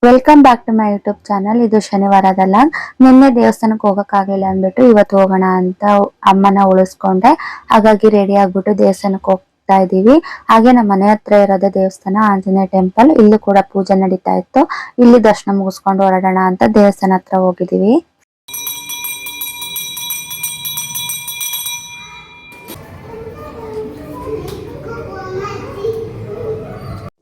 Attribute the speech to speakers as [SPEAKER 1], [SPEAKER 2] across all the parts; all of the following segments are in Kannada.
[SPEAKER 1] Welcome back to my YouTube channel. ಇದು ಶನಿವಾರದಲ್ಲ, ನಿನ್ನೆ ದೇವಸ್ಥಾನಕ್ಕೆ ಹೋಗಕ್ಕಾಗಲಿಲ್ಲ ಅಂದ್ಬಿಟ್ಟು ಇವತ್ತು ಹೋಗೋಣ ಅಂತ ಅಮ್ಮನ ಉಳಿಸ್ಕೊಂಡೆ. ಹಾಗಾಗಿ ರೆಡಿ ಆಗ್ಬಿಟ್ಟು ದೇವಸ್ಥಾನಕ್ಕೆ ಹೋಗ್ತಾ ಇದೀವಿ. ಹಾಗೆ ನಮ್ಮ ಮನೆ ಹತ್ರ ಇರೋದೇ ದೇವಸ್ಥಾನ ಆಂಜನೇಯ ಟೆಂಪಲ್. ಇಲ್ಲಿ ಕೂಡ ಪೂಜೆ ನಡೀತಾ ಇತ್ತು. ಇಲ್ಲಿ ದರ್ಶನ ಮುಗಿಸ್ಕೊಂಡು ಹೊರಡೋಣ ಅಂತ ದೇವಸ್ಥಾನ ಹತ್ರ ಹೋಗಿದೀವಿ.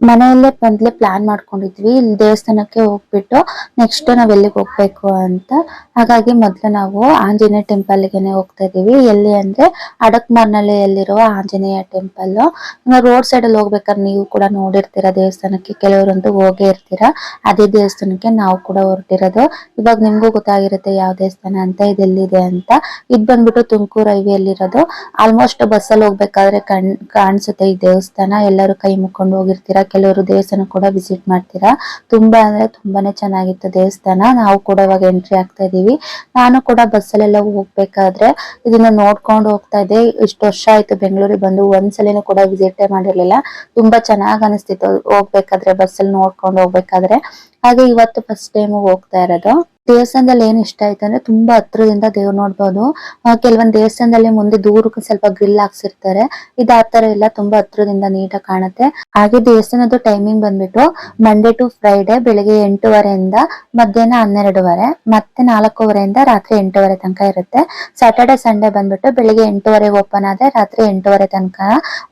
[SPEAKER 1] ಮನೆಯಲ್ಲೇ ಬಂದ್ಲೆ ಪ್ಲಾನ್ ಮಾಡ್ಕೊಂಡಿದ್ವಿ ಇಲ್ಲಿ ದೇವಸ್ಥಾನಕ್ಕೆ ಹೋಗ್ಬಿಟ್ಟು ನೆಕ್ಸ್ಟ್ ನಾವ್ ಎಲ್ಲಿಗೆ ಹೋಗ್ಬೇಕು ಅಂತ. ಹಾಗಾಗಿ ಮೊದ್ಲು ನಾವು ಆಂಜನೇಯ ಟೆಂಪಲ್ ಗೆನೆ ಹೋಗ್ತಾ ಇದೀವಿ. ಎಲ್ಲಿ ಅಂದ್ರೆ ಅಡಕ್ಮರ್ನಳ್ಳಿಯಲ್ಲಿರುವ ಆಂಜನೇಯ ಟೆಂಪಲ್. ರೋಡ್ ಸೈಡ್ ಅಲ್ಲಿ ಹೋಗ್ಬೇಕಾದ್ರೆ ನೀವು ಕೂಡ ನೋಡಿರ್ತೀರಾ ದೇವಸ್ಥಾನಕ್ಕೆ, ಕೆಲವರಂತೂ ಹೋಗೇ ಇರ್ತೀರಾ. ಅದೇ ದೇವಸ್ಥಾನಕ್ಕೆ ನಾವು ಕೂಡ ಹೊರಟಿರೋದು. ಇವಾಗ ನಿಮ್ಗೂ ಗೊತ್ತಾಗಿರುತ್ತೆ ಯಾವ ದೇವಸ್ಥಾನ ಅಂತ, ಇದೆಲ್ಲಿದೆ ಅಂತ. ಇದ್ ಬಂದ್ಬಿಟ್ಟು ತುಮಕೂರು ಹೈವೇಲಿರೋದು. ಆಲ್ಮೋಸ್ಟ್ ಬಸ್ಸಲ್ಲಿ ಹೋಗ್ಬೇಕಾದ್ರೆ ಕಾಣಿಸುತ್ತೆ ಈ ದೇವಸ್ಥಾನ. ಎಲ್ಲರೂ ಕೈ ಮುಕ್ಕೊಂಡು ಹೋಗಿರ್ತೀರಾ, ಕೆಲವರು ದೇವಸ್ಥಾನ ಕೂಡ ವಿಸಿಟ್ ಮಾಡ್ತೀರಾ. ತುಂಬಾ ಅಂದ್ರೆ ತುಂಬಾನೇ ಚೆನ್ನಾಗಿತ್ತು ದೇವಸ್ಥಾನ. ನಾವು ಕೂಡ ಇವಾಗ ಎಂಟ್ರಿ ಆಗ್ತಾ ಇದೀವಿ. ನಾನು ಕೂಡ ಬಸ್ಸಲ್ಲೆಲ್ಲ ಹೋಗ್ಬೇಕಾದ್ರೆ ಇದನ್ನ ನೋಡ್ಕೊಂಡು ಹೋಗ್ತಾ ಇದ್ದೆ. ಇಷ್ಟು ವರ್ಷ ಆಯ್ತು ಬೆಂಗಳೂರಿಗೆ ಬಂದು, ಒಂದ್ಸಲಿನೂ ಕೂಡ ವಿಸಿಟ್ ಮಾಡಿರ್ಲಿಲ್ಲ. ತುಂಬಾ ಚೆನ್ನಾಗ್ ಅನಿಸ್ತಿತ್ತು ಹೋಗ್ಬೇಕಾದ್ರೆ, ಬಸ್ಸಲ್ಲಿ ನೋಡ್ಕೊಂಡು ಹೋಗ್ಬೇಕಾದ್ರೆ. ಹಾಗೆ ಇವತ್ತು ಫಸ್ಟ್ ಟೈಮ್ ಹೋಗ್ತಾ ಇರೋದು. ದೇವಸ್ಥಾನದಲ್ಲಿ ಏನ್ ಇಷ್ಟ ಆಯ್ತು ಅಂದ್ರೆ ತುಂಬಾ ಹತ್ರದಿಂದ ದೇವ್ರು ನೋಡ್ಬೋದು. ಕೆಲವೊಂದ್ ದೇವಸ್ಥಾನದಲ್ಲಿ ಮುಂದೆ ದೂರಕ್ಕೆ ಸ್ವಲ್ಪ ಗ್ರಿಲ್ ಹಾಕ್ಸಿರ್ತಾರೆ. ಇದು ಆತರ ಇಲ್ಲ, ತುಂಬಾ ಹತ್ರದಿಂದ ನೀಟಾಗಿ ಕಾಣುತ್ತೆ. ಹಾಗೆ ದೇವಸ್ಥಾನದ ಟೈಮಿಂಗ್ ಬಂದ್ಬಿಟ್ಟು ಮಂಡೇ ಟು ಫ್ರೈಡೆ ಬೆಳಿಗ್ಗೆ 8:30 ಮಧ್ಯಾಹ್ನ 12:30, ಮತ್ತೆ 4:30 ರಾತ್ರಿ 8:30 ತನಕ ಇರುತ್ತೆ. ಸ್ಯಾಟರ್ಡೆ ಸಂಡೇ ಬಂದ್ಬಿಟ್ಟು ಬೆಳಿಗ್ಗೆ 8:30 ಓಪನ್ ಆದ್ರೆ ರಾತ್ರಿ 8:30 ತನಕ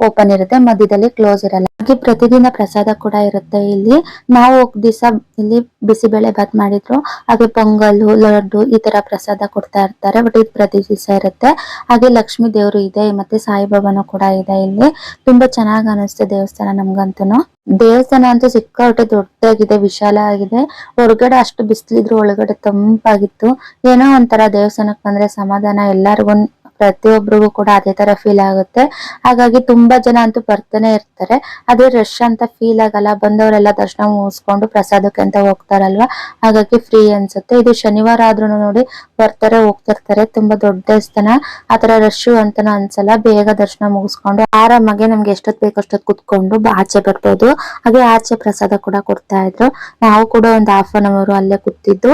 [SPEAKER 1] ಓಪನ್ ಇರುತ್ತೆ, ಮಧ್ಯದಲ್ಲಿ ಕ್ಲೋಸ್ ಇರಲ್ಲ. ಹಾಗೆ ಪ್ರತಿದಿನ ಪ್ರಸಾದ ಕೂಡ ಇರುತ್ತೆ ಇಲ್ಲಿ. ನಾವು ದಿವಸ ಇಲ್ಲಿ ಬಿಸಿಬೇಳೆ ಬಾತ್ ಮಾಡಿದ್ರು, ಹಾಗೆ ಪೊಂಗಲ್, ಲಡ್ಡು ಈ ತರ ಪ್ರಸಾದ ಕೊಡ್ತಾ ಇರ್ತಾರೆ. ಬಟ್ ಇದು ಪ್ರತಿ ದಿವಸ ಇರುತ್ತೆ. ಹಾಗೆ ಲಕ್ಷ್ಮೀ ದೇವರು ಇದೆ, ಮತ್ತೆ ಸಾಯಿಬಾಬಾನು ಕೂಡ ಇದೆ ಇಲ್ಲಿ. ತುಂಬಾ ಚೆನ್ನಾಗ್ ಅನಿಸ್ತೆ ದೇವಸ್ಥಾನ ನಮ್ಗಂತೂ. ದೇವಸ್ಥಾನ ಅಂತೂ ಸಿಕ್ಕಾಪಟ್ಟೆ ದೊಡ್ಡದಾಗಿದೆ, ವಿಶಾಲ ಆಗಿದೆ. ಹೊರಗಡೆ ಅಷ್ಟು ಬಿಸಿಲಿದ್ರು ಒಳಗಡೆ ತಂಪಾಗಿತ್ತು. ಏನೋ ಒಂಥರ ದೇವಸ್ಥಾನಕ್ಕೆ ಬಂದ್ರೆ ಸಮಾಧಾನ. ಎಲ್ಲರಿಗೂ ಪ್ರತಿಯೊಬ್ಬರಿಗೂ ಕೂಡ ಅದೇ ತರ ಫೀಲ್ ಆಗುತ್ತೆ. ಹಾಗಾಗಿ ತುಂಬಾ ಜನ ಅಂತೂ ಬರ್ತಾನೆ ಇರ್ತಾರೆ. ಅದೇ ರಶ್ ಅಂತ ಫೀಲ್ ಆಗಲ್ಲ. ಬಂದವರೆಲ್ಲ ದರ್ಶನ ಮುಗಿಸ್ಕೊಂಡು ಪ್ರಸಾದಕ್ಕೆ ಅಂತ ಹೋಗ್ತಾರಲ್ವಾ, ಹಾಗಾಗಿ ಫ್ರೀ ಅನ್ಸುತ್ತೆ. ಇದು ಶನಿವಾರ ಆದ್ರೂ ನೋಡಿ ಬರ್ತಾರೆ ಹೋಗ್ತಿರ್ತಾರೆ. ತುಂಬಾ ದೊಡ್ಡ ದೇವಸ್ಥಾನ, ಆತರ ರಶ್ ಅಂತಾನು ಅನ್ಸಲ್ಲ. ಬೇಗ ದರ್ಶನ ಮುಗಿಸ್ಕೊಂಡು ಆರಾಮಾಗೆ ನಮ್ಗೆ ಎಷ್ಟೊತ್ ಬೇಕು ಅಷ್ಟೊತ್ ಕುತ್ಕೊಂಡು ಆಚೆ ಬರ್ಬೋದು. ಹಾಗೆ ಆಚೆ ಪ್ರಸಾದ ಕೂಡ ಕೊಡ್ತಾ ಇದ್ರು. ನಾವು ಕೂಡ ಒಂದು half an hour ಅಲ್ಲೇ ಕೂತಿದ್ದು.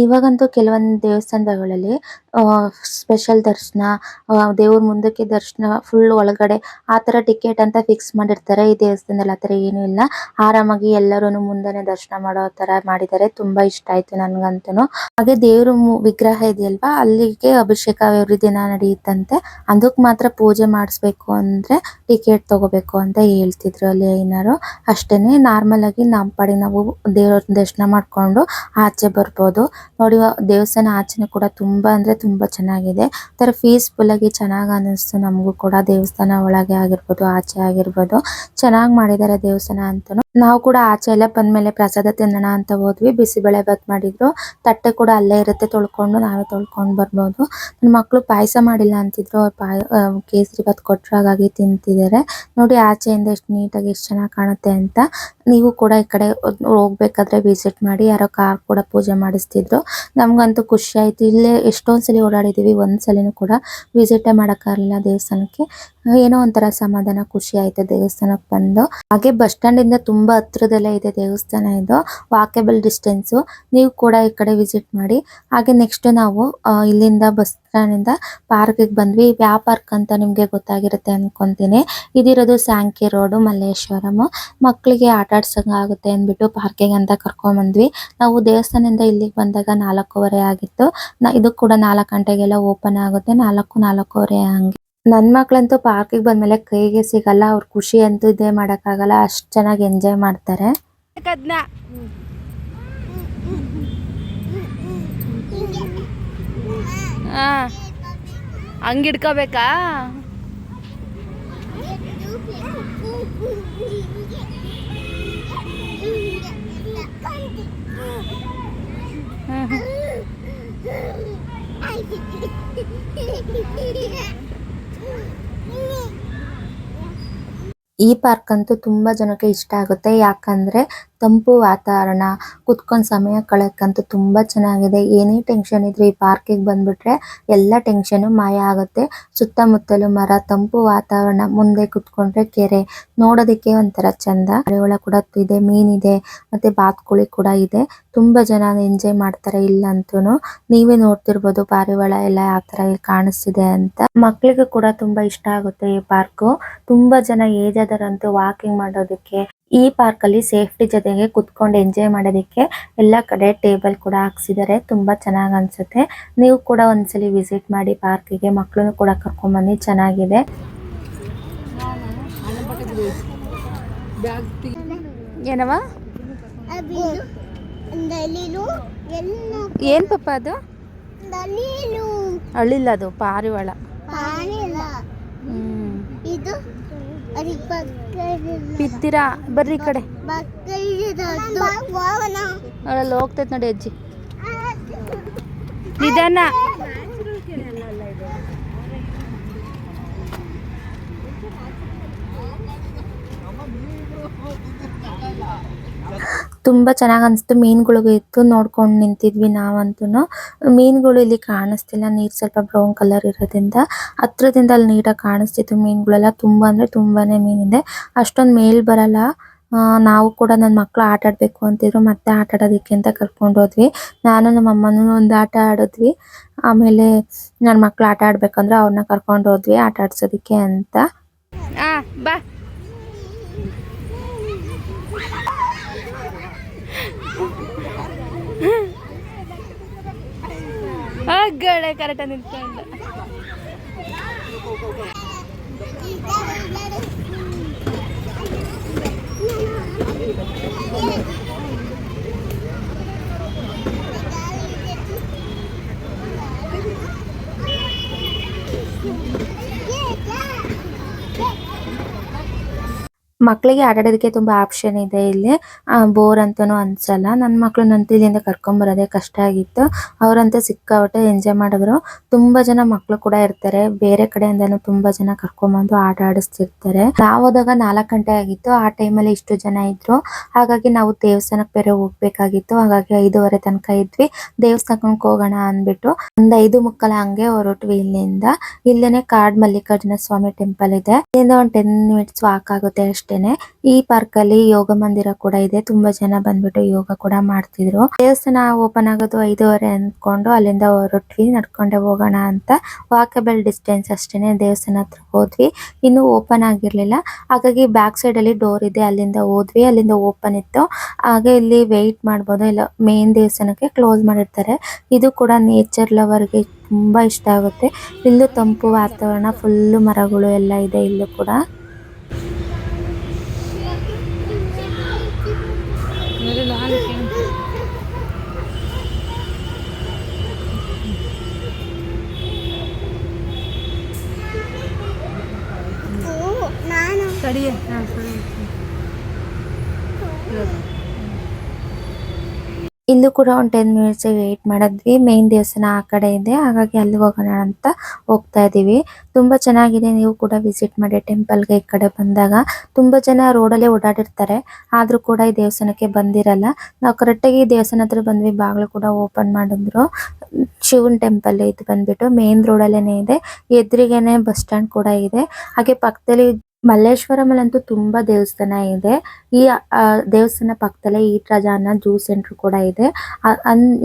[SPEAKER 1] ಇವಾಗಂತೂ ಕೆಲವೊಂದು ದೇವಸ್ಥಾನಗಳಲ್ಲಿ ಸ್ಪೆಷಲ್ ದರ್ಶನ, ದೇವ್ರ ಮುಂದಕ್ಕೆ ದರ್ಶನ, ಫುಲ್ ಒಳಗಡೆ ಆತರ ಟಿಕೆಟ್ ಅಂತ ಫಿಕ್ಸ್ ಮಾಡಿರ್ತಾರೆ. ಈ ದೇವಸ್ಥಾನದಲ್ಲಿ ಆತರ ಏನು ಇಲ್ಲ. ಆರಾಮಾಗಿ ಎಲ್ಲರೂ ಮುಂದೆನೆ ದರ್ಶನ ಮಾಡೋ ತರ ಮಾಡಿದ್ದಾರೆ. ತುಂಬಾ ಇಷ್ಟ ಆಯ್ತು ನನ್ಗಂತೂ. ಹಾಗೆ ದೇವ್ರ ವಿಗ್ರಹ ಇದೆಯಲ್ವಾ, ಅಲ್ಲಿಗೆ ಅಭಿಷೇಕ every ದಿನ ನಡೆಯುತ್ತಂತೆ. ಅದಕ್ ಮಾತ್ರ ಪೂಜೆ ಮಾಡಿಸ್ಬೇಕು ಅಂದ್ರೆ ಟಿಕೆಟ್ ತಗೋಬೇಕು ಅಂತ ಹೇಳ್ತಿದ್ರು ಅಲ್ಲಿ ಏನಾರು. ಅಷ್ಟೇನೆ, ನಾರ್ಮಲ್ ಆಗಿ ನಮ್ಮ ಪಾಡಿ ನಾವು ದೇವ್ರ ದರ್ಶನ ಮಾಡ್ಕೊಂಡು ಆಚೆ ಬರ್ಬೋದು. ನೋಡಿ ದೇವಸ್ಥಾನ ಆಚೆನೂ ಕೂಡ ತುಂಬಾ ಅಂದ್ರೆ ತುಂಬಾ ಚೆನ್ನಾಗಿದೆ. ತರ ಪೀಸ್ಫುಲ್ ಆಗಿ ಚೆನ್ನಾಗ್ ಅನಿಸ್ತು ನಮಗೂ ಕೂಡ. ದೇವಸ್ಥಾನ ಒಳಗೆ ಆಗಿರ್ಬೋದು ಆಚೆ ಆಗಿರ್ಬೋದು ಚೆನ್ನಾಗ್ ಮಾಡಿದ್ದಾರೆ ದೇವಸ್ಥಾನ ಅಂತೂ. ನಾವು ಕೂಡ ಆಚೆ ಎಲ್ಲ ಬಂದ್ಮೇಲೆ ಪ್ರಸಾದ ತಿನ್ನೋಣ ಅಂತ ಹೋದ್ವಿ. ಬಿಸಿಬೇಳೆ ಬಾತ್ ಮಾಡಿದ್ರು, ತಟ್ಟೆ ಕೂಡ ಅಲ್ಲೇ ಇರುತ್ತೆ, ತೊಳ್ಕೊಂಡು ನಾವೇ ತೊಳ್ಕೊಂಡ್ ಬರ್ಬೋದು. ನನ್ನ ಮಕ್ಳು ಪಾಯಸ ಮಾಡಿಲ್ಲ ಅಂತಿದ್ರು, ಅವ್ರು ಕೇಸರಿ ಬಾತ್ ಕೊಟ್ರು, ಹಾಗಾಗಿ ತಿಂತಿದ್ದಾರೆ. ನೋಡಿ ಆಚೆಯಿಂದ ಎಷ್ಟು ನೀಟಾಗಿ ಎಷ್ಟು ಚೆನ್ನಾಗಿ ಕಾಣುತ್ತೆ ಅಂತ. ನೀವು ಕೂಡ ಈ ಕಡೆ ಹೋಗ್ಬೇಕಾದ್ರೆ ವಿಸಿಟ್ ಮಾಡಿ. ಯಾರೋ ಕಾರ್ ಕೂಡ ಪೂಜೆ ಮಾಡಿಸ್ತಿದ್ರು. ನಮ್ಗಂತೂ ಖುಷಿ ಆಯ್ತು. ಇಲ್ಲೇ ಎಷ್ಟೊಂದ್ಸಲಿ ಓಡಾಡಿದೀವಿ, ಒಂದ್ಸಲಿನೂ ಕೂಡ ವಿಸಿಟ್ ಮಾಡಕ್ಕಾಗಲಿಲ್ಲ ದೇವಸ್ಥಾನಕ್ಕೆ. ಏನೋ ಒಂಥರ ಸಮಾಧಾನ, ಖುಷಿ ಆಯ್ತು ದೇವಸ್ಥಾನಕ್ಕೆ ಬಂದು. ಹಾಗೆ ಬಸ್ ಸ್ಟ್ಯಾಂಡ್ ಇಂದ ತುಂಬಾ ಹತ್ರದಲ್ಲೇ ಇದೆ ದೇವಸ್ಥಾನ. ಇದು ವಾಕೇಬಲ್ ಡಿಸ್ಟೆನ್ಸ್. ನೀವು ಕೂಡ ಈ ಕಡೆ ವಿಸಿಟ್ ಮಾಡಿ. ಹಾಗೆ ನೆಕ್ಸ್ಟ್ ನಾವು ಇಲ್ಲಿಂದ ಬಸ್ ಸ್ಟ್ಯಾಂಡ್ ಇಂದ ಪಾರ್ಕಿಗೆ ಬಂದ್ವಿ. ಯಾವ ಪಾರ್ಕ್ ಅಂತ ನಿಮ್ಗೆ ಗೊತ್ತಾಗಿರುತ್ತೆ ಅನ್ಕೊಂತೀನಿ. ಇದಿರೋದು ಸ್ಯಾಂಕಿ ರೋಡ್, ಮಲ್ಲೇಶ್ವರಂ. ಮಕ್ಕಳಿಗೆ ಆಟ ಆಡ್ಸಂಗ ಆಗುತ್ತೆ ಅಂದ್ಬಿಟ್ಟು ಪಾರ್ಕಿಂಗ್ ಅಂತ ಕರ್ಕೊಂಡ್ ಬಂದ್ವಿ. ನಾವು ದೇವಸ್ಥಾನದಿಂದ ಇಲ್ಲಿಗೆ ಬಂದಾಗ 4:15 ಆಗಿತ್ತು. ಇದು ಕೂಡ 4 ಗಂಟೆಗೆಲ್ಲ ಓಪನ್ ಆಗುತ್ತೆ, 4:40 ಹಂಗೆ. ನನ್ ಮಕ್ಳಂತೂ ಪಾರ್ಕಿಗೆ ಬಂದ್ಮೇಲೆ ಕೈಗೆ ಸಿಗಲ್ಲ. ಅವ್ರ ಖುಷಿ ಅಂತೂ ಇದೇ ಮಾಡಕ್ಕಾಗಲ್ಲ, ಅಷ್ಟ್ ಚೆನ್ನಾಗಿ ಎಂಜಾಯ್ ಮಾಡ್ತಾರೆ.
[SPEAKER 2] ಹಂಗಿಡ್ಕೋಬೇಕಾ?
[SPEAKER 1] ಈ ಪಾರ್ಕ್ ಅಂತೂ ತುಂಬಾ ಜನಕ್ಕೆ ಇಷ್ಟ ಆಗುತ್ತೆ. ಯಾಕಂದ್ರೆ ತಂಪು ವಾತಾವರಣ, ಕುತ್ಕೊಂಡು ಸಮಯ ಕಳೆಯೋಕ್ಕಂತೂ ತುಂಬಾ ಚೆನ್ನಾಗಿದೆ. ಏನೇ ಟೆನ್ಷನ್ ಇದ್ರು ಈ ಪಾರ್ಕಿಗೆ ಬಂದ್ಬಿಟ್ರೆ ಎಲ್ಲ ಟೆನ್ಷನ್ ಮಾಯ ಆಗುತ್ತೆ. ಸುತ್ತಮುತ್ತಲು ಮರ, ತಂಪು ವಾತಾವರಣ, ಮುಂದೆ ಕುತ್ಕೊಂಡ್ರೆ ಕೆರೆ, ನೋಡೋದಕ್ಕೆ ಒಂಥರ ಚಂದ. ಪಾರಿವಾಳ ಕೂಡ ಇದೆ, ಮೀನಿದೆ, ಮತ್ತೆ ಬಾತುಕೋಳಿ ಕೂಡ ಇದೆ. ತುಂಬಾ ಜನ ಎಂಜಾಯ್ ಮಾಡ್ತಾರೆ ಇಲ್ಲಂತೂನು. ನೀವೇ ನೋಡ್ತಿರ್ಬೋದು ಪಾರಿವಾಳ ಎಲ್ಲ ಯಾವ ತರ ಕಾಣಿಸ್ತಿದೆ ಅಂತ. ಮಕ್ಳಿಗೂ ಕೂಡ ತುಂಬಾ ಇಷ್ಟ ಆಗುತ್ತೆ ಈ ಪಾರ್ಕು. ತುಂಬಾ ಜನ ಏಜ್ ಆದವರಂತೂ ವಾಕಿಂಗ್ ಮಾಡೋದಕ್ಕೆ ಈ ಪಾರ್ಕ್ ಅಲ್ಲಿ ಸೇಫ್ಟಿ ಜೊತೆಗೆ ಕುತ್ಕೊಂಡು ಎಂಜಾಯ್ ಮಾಡೋದಕ್ಕೆ ಎಲ್ಲಾ ಕಡೆ ಟೇಬಲ್ ಕೂಡ ಹಾಕ್ಸಿದ್ದಾರೆ. ತುಂಬಾ ಚೆನ್ನಾಗ್ ಅನ್ಸುತ್ತೆ. ನೀವು ಕೂಡ ಒಂದ್ಸಲಿ ವಿಸಿಟ್ ಮಾಡಿ ಪಾರ್ಕಿಗೆ, ಮಕ್ಕಳನ್ನು ಕೂಡ ಕರ್ಕೊಂಡ್ ಬನ್ನಿ, ಚೆನ್ನಾಗಿದೆ. ಏನವ ಏನ್ ಪಪ್ಪ ಅದು? ಅಳ್ಳಿಲ್ಲ, ಅದು ಪಾರಿವಾಳ. ಬಿತ್ತೀರಾ ಬರ್ರಿ ಈ ಕಡೆ. ಅವಳೆಲ್ಲ ಹೋಗ್ತೈತ್ ನೋಡಿ ಅಜ್ಜಿ, ನಿಧಾನ. ತುಂಬಾ ಚೆನ್ನಾಗ್ ಅನ್ಸ್ತು. ಮೀನುಗಳು ಇತ್ತು, ನೋಡ್ಕೊಂಡು ನಿಂತಿದ್ವಿ ನಾವಂತೂ. ಮೀನುಗಳು ಇಲ್ಲಿ ಕಾಣಿಸ್ತಿಲ್ಲ, ನೀರ್ ಸ್ವಲ್ಪ ಬ್ರೌನ್ ಕಲರ್ ಇರೋದ್ರಿಂದ. ಹತ್ರದಿಂದ ಅಲ್ಲಿ ನೀಟಾಗಿ ಕಾಣಿಸ್ತಿತ್ತು ಮೀನುಗಳೆಲ್ಲ. ತುಂಬಾ ಅಂದ್ರೆ ತುಂಬಾನೇ ಮೀನಿದೆ, ಅಷ್ಟೊಂದು ಮೇಲ್ ಬರಲ್ಲ. ನಾವು ಕೂಡ ನನ್ನ ಮಕ್ಳು ಆಟ ಆಡ್ಬೇಕು ಅಂತಿದ್ರು, ಮತ್ತೆ ಆಟ ಆಡೋದಕ್ಕೆ ಅಂತ ಕರ್ಕೊಂಡು ಹೋದ್ವಿ. ನಾನು ನಮ್ಮ ಅಮ್ಮನೂ ಒಂದು ಆಟ ಆಡಿದ್ವಿ. ಆಮೇಲೆ ನನ್ನ ಮಕ್ಳು ಆಟ ಆಡ್ಬೇಕಂದ್ರೆ ಅವ್ರನ್ನ ಕರ್ಕೊಂಡು ಹೋದ್ವಿ ಆಟ ಆಡ್ಸೋದಿಕ್ಕೆ ಅಂತ. ಬಾ ಗಡೆ ಕರೆಕ್ಟ್ ನಿಂತ್ಕೊಂಡು. ಮಕ್ಕಳಿಗೆ ಆಟಾಡೋದಕ್ಕೆ ತುಂಬಾ ಆಪ್ಷನ್ ಇದೆ ಇಲ್ಲಿ. ಬೋರ್ ಅಂತಾನೂ ಅನ್ಸಲ್ಲ. ನನ್ನ ಮಕ್ಳನ್ನಂತೂ ಇಲ್ಲಿಂದ ಕರ್ಕೊಂಡ್ ಬರೋದೇ ಕಷ್ಟ ಆಗಿತ್ತು. ಅವರಂತೂ ಸಿಕ್ಕಾಪಟ್ಟೆ ಎಂಜಾಯ್ ಮಾಡಿದ್ರು. ತುಂಬಾ ಜನ ಮಕ್ಳು ಕೂಡ ಇರ್ತಾರೆ, ಬೇರೆ ಕಡೆಯಿಂದನೂ ತುಂಬಾ ಜನ ಕರ್ಕೊಂಡ್ಬಂದು ಆಟ ಆಡಿಸ್ತಿರ್ತಾರೆ. ನಾವು ಹೋದಾಗ 4 ಗಂಟೆ ಆಗಿತ್ತು. ಆ ಟೈಮಲ್ಲಿ ಇಷ್ಟು ಜನ ಇದ್ರು. ಹಾಗಾಗಿ ನಾವು ದೇವಸ್ಥಾನಕ್ಕೆ ಬೇರೆ ಹೋಗ್ಬೇಕಾಗಿತ್ತು. ಹಾಗಾಗಿ 5:30 ತನಕ ಇದ್ವಿ. ದೇವಸ್ಥಾನಕ್ಕೆ ಹೋಗೋಣ ಅಂದ್ಬಿಟ್ಟು ಒಂದು 5:45 ಹಂಗೆ ಹೊರಟ್ವಿ ಇಲ್ಲಿಂದ. ಇಲ್ಲೇನೆ ಕಾಡ್ ಮಲ್ಲಿಕಾರ್ಜುನ ಸ್ವಾಮಿ ಟೆಂಪಲ್ ಇದೆ. ಇಲ್ಲಿಂದ ಒಂದು 10 ಮಿನಿಟ್ಸ್ ವಾಕ್ ಆಗುತ್ತೆ ಅಷ್ಟೇನೆ. ಈ ಪಾರ್ಕ್ ಅಲ್ಲಿ ಯೋಗ ಮಂದಿರ ಕೂಡ ಇದೆ. ತುಂಬಾ ಜನ ಬಂದ್ಬಿಟ್ಟು ಯೋಗ ಕೂಡ ಮಾಡ್ತಿದ್ರು. ದೇವಸ್ಥಾನ ಓಪನ್ ಆಗೋದು 5:30 ಅಂದ್ಕೊಂಡು ಅಲ್ಲಿಂದ ಹೊರಟ್ವಿ. ನಡ್ಕೊಂಡೆ ಹೋಗೋಣ ಅಂತ. ವಾಕಬಲ್ ಡಿಸ್ಟೆನ್ಸ್ ಅಷ್ಟೇನೆ. ದೇವಸ್ಥಾನ ಹತ್ರ ಹೋದ್ವಿ, ಇನ್ನು ಓಪನ್ ಆಗಿರ್ಲಿಲ್ಲ. ಹಾಗಾಗಿ ಬ್ಯಾಕ್ ಸೈಡ್ ಅಲ್ಲಿ ಡೋರ್ ಇದೆ, ಅಲ್ಲಿಂದ ಹೋದ್ವಿ. ಅಲ್ಲಿಂದ ಓಪನ್ ಇತ್ತು. ಹಾಗೆ ಇಲ್ಲಿ ವೇಟ್ ಮಾಡ್ಬೋದು. ಇಲ್ಲ ಮೇನ್ ದೇವಸ್ಥಾನಕ್ಕೆ ಕ್ಲೋಸ್ ಮಾಡಿರ್ತಾರೆ. ಇದು ಕೂಡ ನೇಚರ್ ಲವರ್ಗೆ ತುಂಬಾ ಇಷ್ಟ ಆಗುತ್ತೆ. ಇಲ್ಲೂ ತಂಪು ವಾತಾವರಣ, ಫುಲ್ ಮರಗಳು ಎಲ್ಲ ಇದೆ ಇಲ್ಲೂ ಕೂಡ. ಇಲ್ಲೂ ಕೂಡ ಒಂದು 10 ಮಿನಿಟ್ಸ್ ವೇಟ್ ಮಾಡಿದ್ವಿ. ಮೇನ್ ದೇವಸ್ಥಾನ ಆ ಕಡೆ ಇದೆ, ಹಾಗಾಗಿ ಅಲ್ಲಿ ಹೋಗೋಣ ಅಂತ ಹೋಗ್ತಾ ಇದೀವಿ. ತುಂಬಾ ಚೆನ್ನಾಗಿದೆ, ನೀವು ಕೂಡ ವಿಸಿಟ್ ಮಾಡಿ ಟೆಂಪಲ್ಗೆ ಈ ಕಡೆ ಬಂದಾಗ. ತುಂಬಾ ಜನ ರೋಡಲ್ಲೇ ಓಡಾಡಿರ್ತಾರೆ, ಆದ್ರೂ ಕೂಡ ಈ ದೇವಸ್ಥಾನಕ್ಕೆ ಬಂದಿರಲ್ಲ. ನಾವು ಕರೆಕ್ಟಾಗಿ ದೇವಸ್ಥಾನ ಹತ್ರ ಬಂದ್ವಿ, ಬಾಗಿಲು ಕೂಡ ಓಪನ್ ಮಾಡಿದ್ರು. ಶಿವನ್ ಟೆಂಪಲ್ ಇದು ಬಂದ್ಬಿಟ್ಟು ಮೇನ್ ರೋಡಲ್ಲೇನೆ ಇದೆ. ಎದುರಿಗೇನೆ ಬಸ್ ಸ್ಟ್ಯಾಂಡ್ ಕೂಡ ಇದೆ. ಹಾಗೆ ಪಕ್ಕದಲ್ಲಿ ಮಲ್ಲೇಶ್ವರಮಲ್ಲಂತೂ ತುಂಬಾ ದೇವಸ್ಥಾನ ಇದೆ. ಈ ದೇವಸ್ಥಾನ ಪಕ್ಕದಲ್ಲೇ ಈಟ್ ರಾಜ ಅನ್ನೋ ಜ್ಯೂಸ್ ಸೆಂಟರ್ ಕೂಡ ಇದೆ.